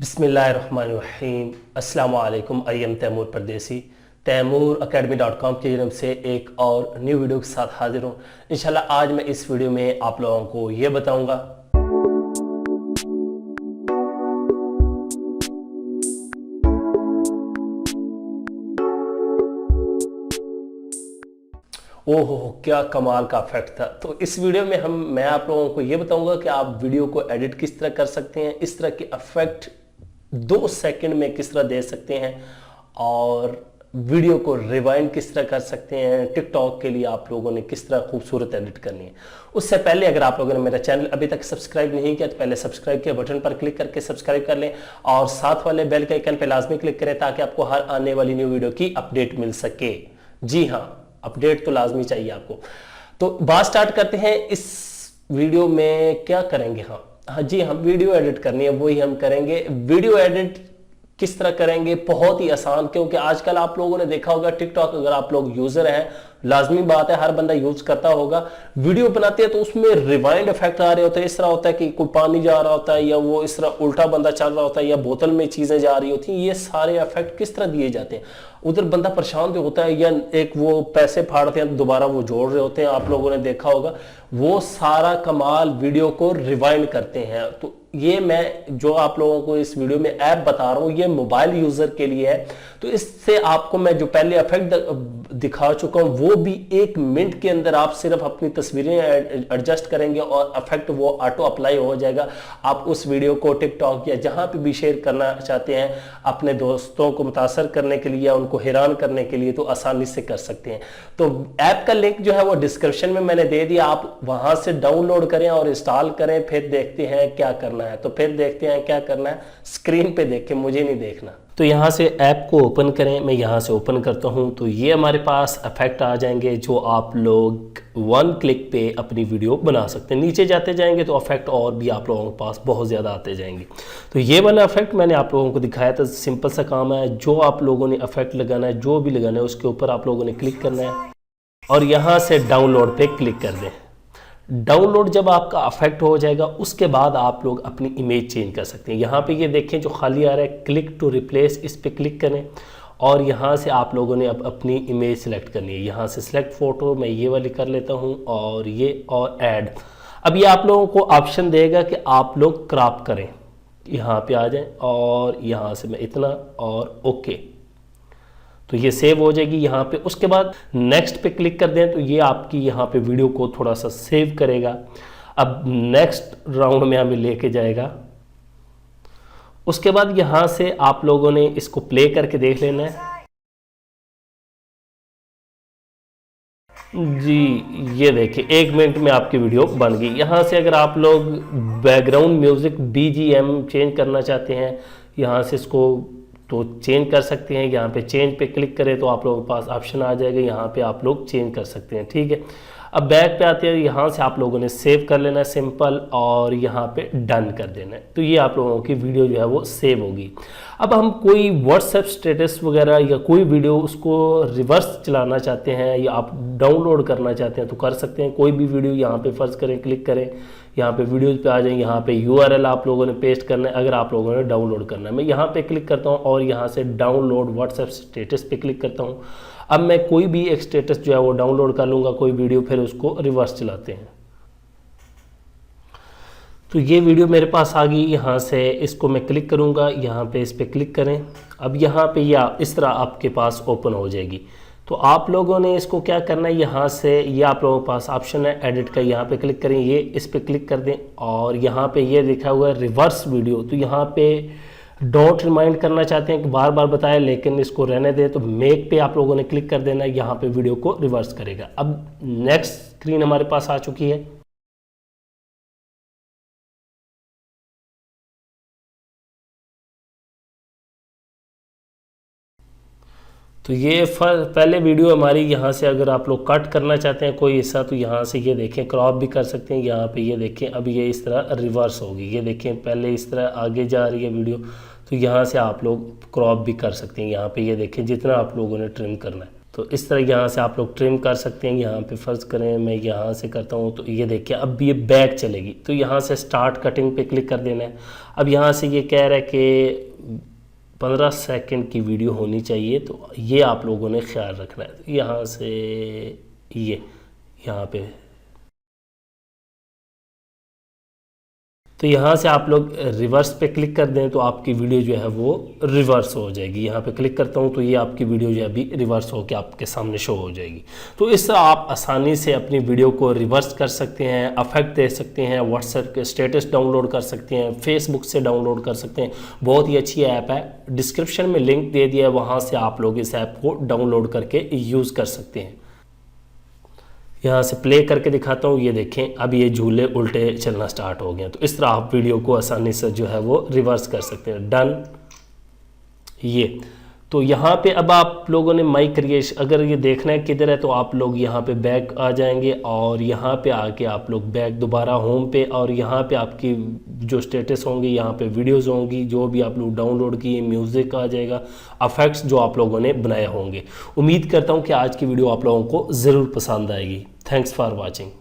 बिस्मिल्लाहिर्रहमानिर्रहीम। अस्सलामुअलैकुम। I am Taimur परदेसी। तैमूर academy.com की तरफ से एक और न्यू वीडियो के साथ हाजिर हूँ। इंशाल्लाह आज मैं इस वीडियो में आप लोगों को ये बताऊंगा ओहो क्या कमाल का इफेक्ट था। तो इस वीडियो में मैं आप लोगों को ये बताऊंगा कि आप वीडियो को एडिट किस तरह कर सकते हैं, इस तरह के इफेक्ट 2 सेकंड में किस तरह दे सकते हैं और वीडियो को रिवाइंड किस तरह कर सकते हैं। टिकटॉक के लिए आप लोगों ने किस तरह खूबसूरत एडिट करनी है। उससे पहले अगर आप लोगों ने मेरा चैनल अभी तक सब्सक्राइब नहीं किया तो पहले सब्सक्राइब के बटन पर क्लिक करके सब्सक्राइब कर लें और साथ वाले बेल के आइकन पर लाजमी क्लिक करें ताकि आपको हर आने वाली न्यू वीडियो की अपडेट मिल सके। जी हाँ, अपडेट तो लाजमी चाहिए आपको। तो बात स्टार्ट करते हैं। इस वीडियो में क्या करेंगे? हाँ जी, हम वीडियो एडिट करनी है, वही हम करेंगे। वीडियो एडिट किस तरह करेंगे? बहुत ही आसान, क्योंकि आजकल आप लोगों ने देखा होगा टिकटॉक अगर आप लोग यूजर हैं, लाजमी बात है हर बंदा यूज करता होगा। वीडियो बनाते हैं तो उसमें रिवाइंड इफेक्ट आ रहे होते हैं। इस तरह होता है कि कोई पानी जा रहा होता है या वो इस तरह उल्टा बंदा चल रहा होता है या बोतल में चीजें जा रही होती हैं। ये सारे इफेक्ट किस तरह दिए जाते हैं? उधर बंदा परेशान भी होता है या एक वो पैसे फाड़ते हैं दोबारा वो जोड़ रहे होते हैं, आप लोगों ने देखा होगा। वो सारा कमाल वीडियो को रिवाइंड करते हैं। तो ये मैं जो आप लोगों को इस वीडियो में ऐप बता रहा हूं ये मोबाइल यूजर के लिए है। तो इससे आपको मैं जो पहले इफेक्ट दिखा चुका हूं वो भी 1 मिनट के अंदर आप सिर्फ अपनी तस्वीरें एडजस्ट करेंगे और इफेक्ट वो ऑटो अप्लाई हो जाएगा। आप उस वीडियो को टिकटॉक या जहां पे भी शेयर करना चाहते हैं अपने दोस्तों को मुतासर करने के लिए या उनको हैरान करने के लिए तो आसानी से कर सकते हैं। तो ऐप का लिंक जो है वो डिस्क्रिप्शन में मैंने दे दिया, आप वहां से डाउनलोड करें और इंस्टॉल करें। फिर देखते हैं क्या करना है। तो फिर देखते हैं क्या करना है, स्क्रीन पे देखें, मुझे नहीं देखना। तो यहाँ से ऐप को ओपन करें। मैं यहाँ से ओपन करता हूँ तो ये हमारे पास इफेक्ट आ जाएंगे जो आप लोग 1 क्लिक पे अपनी वीडियो बना सकते हैं। नीचे जाते जाएंगे तो इफेक्ट और भी आप लोगों के पास बहुत ज़्यादा आते जाएंगे। तो ये वाला इफेक्ट मैंने आप लोगों को दिखाया था। सिंपल सा काम है, जो आप लोगों ने इफेक्ट लगाना है, जो भी लगाना है उसके ऊपर आप लोगों ने क्लिक करना है और यहाँ से डाउनलोड पे क्लिक कर दें। डाउनलोड जब आपका इफेक्ट हो जाएगा उसके बाद आप लोग अपनी इमेज चेंज कर सकते हैं। यहाँ पे ये देखें जो खाली आ रहा है क्लिक टू रिप्लेस, इस पे क्लिक करें और यहाँ से आप लोगों ने अब अपनी इमेज सेलेक्ट करनी है। यहाँ से सिलेक्ट फ़ोटो, मैं ये वाली कर लेता हूँ और ये और ऐड। अब ये आप लोगों को ऑप्शन देगा कि आप लोग क्रॉप करें, यहाँ पे आ जाएं और यहाँ से मैं इतना और ओके, तो ये सेव हो जाएगी यहाँ पे। उसके बाद नेक्स्ट पे क्लिक कर दें तो ये आपकी यहाँ पे वीडियो को थोड़ा सा सेव करेगा। अब नेक्स्ट राउंड में हमें लेके जाएगा। उसके बाद यहाँ से आप लोगों ने इसको प्ले करके देख लेना है। जी ये देखिए 1 मिनट में आपकी वीडियो बन गई। यहाँ से अगर आप लोग बैकग्राउंड म्यूजिक BGM चेंज करना चाहते हैं यहाँ से इसको तो चेंज कर सकते हैं। यहाँ पे चेंज पे क्लिक करें तो आप लोगों के पास ऑप्शन आ जाएगा, यहाँ पे आप लोग चेंज कर सकते हैं। ठीक है, अब बैक पे आते हैं। यहाँ से आप लोगों ने सेव कर लेना है सिंपल और यहाँ पे डन कर देना है। तो ये आप लोगों की वीडियो जो है वो सेव होगी। अब हम कोई व्हाट्सएप स्टेटस वगैरह या कोई वीडियो उसको रिवर्स चलाना चाहते हैं या आप डाउनलोड करना चाहते हैं तो कर सकते हैं। कोई भी वीडियो यहाँ पे फर्ज करें, क्लिक करें, यहाँ पे वीडियोज़ पे आ जाएं। यहाँ पे URL आप लोगों ने पेस्ट करना है अगर आप लोगों ने डाउनलोड करना है। मैं यहाँ पे क्लिक करता हूँ और यहाँ से डाउनलोड व्हाट्सएप स्टेटस पे क्लिक करता हूँ। अब मैं कोई भी एक स्टेटस जो है वो डाउनलोड कर लूँगा, कोई वीडियो, फिर उसको रिवर्स चलाते हैं। तो ये वीडियो मेरे पास आ गई। यहाँ से इसको मैं क्लिक करूँगा, यहाँ पे इस पर क्लिक करें। अब यहाँ पे या इस तरह आपके पास ओपन हो जाएगी। तो आप लोगों ने इसको क्या करना है, यहाँ से ये आप लोगों के पास ऑप्शन है एडिट का, यहाँ पे क्लिक करें, ये इस पर क्लिक कर दें और यहाँ पे ये लिखा हुआ है रिवर्स वीडियो। तो यहाँ पे डोंट रिमाइंड करना चाहते हैं कि बार बार बताएं लेकिन इसको रहने दें तो मेक पे आप लोगों ने क्लिक कर देना है। यहाँ पे वीडियो को रिवर्स करेगा। अब नेक्स्ट स्क्रीन हमारे पास आ चुकी है। तो ये पहले वीडियो हमारी यहाँ से अगर आप लोग कट करना चाहते हैं कोई हिस्सा तो यहाँ से ये देखें क्रॉप भी कर सकते हैं। यहाँ पे ये देखें अब ये इस तरह रिवर्स होगी। ये देखें पहले इस तरह आगे जा रही है वीडियो, तो यहाँ से आप लोग क्रॉप भी कर सकते हैं। यहाँ पे ये देखें जितना आप लोगों ने ट्रिम करना है। तो इस तरह यहाँ से आप लोग ट्रिम कर सकते हैं। यहाँ पे फ़र्ज़ करें मैं यहाँ से करता हूँ तो ये देखिए अब ये बैक चलेगी, तो यहाँ से स्टार्ट कटिंग पे क्लिक कर देना है। अब यहाँ से ये कह रहा है कि 15 सेकंड की वीडियो होनी चाहिए, तो ये आप लोगों ने ख्याल रखना है। तो यहाँ से ये यहाँ पे, तो यहाँ से आप लोग रिवर्स पे क्लिक कर दें तो आपकी वीडियो जो है वो रिवर्स हो जाएगी। यहाँ पे क्लिक करता हूँ तो ये आपकी वीडियो जो है अभी रिवर्स होकर आपके सामने शो हो जाएगी। तो इस तरह आप आसानी से अपनी वीडियो को रिवर्स कर सकते हैं, इफेक्ट दे सकते हैं, व्हाट्सएप के स्टेटस डाउनलोड कर सकते हैं, फेसबुक से डाउनलोड कर सकते हैं। बहुत ही अच्छी ऐप है, डिस्क्रिप्शन में लिंक दे दिया है, वहाँ से आप लोग इस ऐप को डाउनलोड करके यूज़ कर सकते हैं। यहाँ से प्ले करके दिखाता हूँ, ये देखें अब ये झूले उल्टे चलना स्टार्ट हो गए। तो इस तरह आप वीडियो को आसानी से जो है वो रिवर्स कर सकते हैं। डन। ये तो यहाँ पे अब आप लोगों ने माई क्रिएशन, अगर ये देखना है किधर है तो आप लोग यहाँ पे बैक आ जाएंगे और यहाँ पे आके आप लोग बैक दोबारा होम पे, और यहाँ पे आपकी जो स्टेटस होंगे, यहाँ पे वीडियोस होंगी जो भी आप लोग डाउनलोड किए, म्यूज़िक आ जाएगा, इफेक्ट्स जो आप लोगों ने बनाए होंगे। उम्मीद करता हूँ कि आज की वीडियो आप लोगों को ज़रूर पसंद आएगी। Thanks for watching.